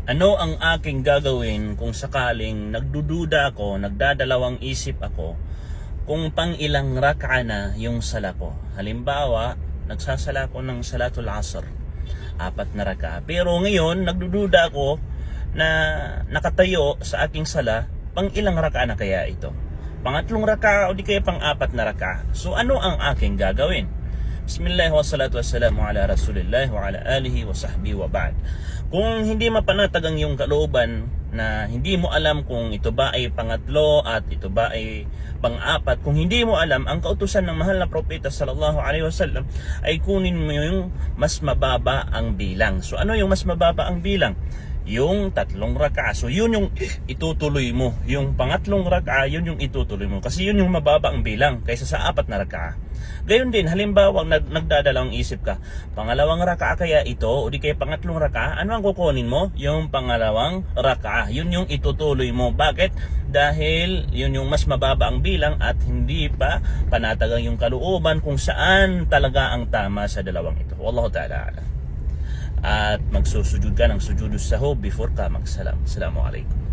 Ano ang aking gagawin kung sakaling nagdududa ako, nagdadalawang isip ako kung pang ilang raka na yung sala ko? Halimbawa, nagsasala ko ng salatul asr, 4 na raka. Pero ngayon, nagdududa ako na nakatayo sa aking sala, pang ilang raka na kaya ito? Pangatlong raka o di kaya pang 4 na raka? So ano ang aking gagawin? Bismillah wa salatu wassalamu ala rasulillah wa ala alihi wa sahbihi wa ba'd. Kung hindi mapanatag ang iyong kalooban na hindi mo alam kung ito ba ay pangatlo at ito ba ay pang-4, kung hindi mo alam, ang kautusan ng mahal na propeta sallallahu alaihi wasallam ay kunin mo yung mas mababa ang bilang. So ano yung mas mababa ang bilang? Yung 3 raka. So yun yung itutuloy mo. Yung pangatlong raka, yun yung itutuloy mo. Kasi yun yung mababa ang bilang kaysa sa 4 na raka. Gayon din, halimbawa nagdadalawang isip ka, pangalawang raka kaya ito o di kaya pangatlong raka, ano ang kukunin mo? Yung pangalawang raka. Yun yung itutuloy mo. Bakit? Dahil yun yung mas mababa ang bilang at hindi pa panatagang yung kalooban kung saan talaga ang tama sa dalawang ito. Wallahu ta'ala alam. At magsusujud ka ng sujudus sahw before ka magsalam. Assalamualaikum.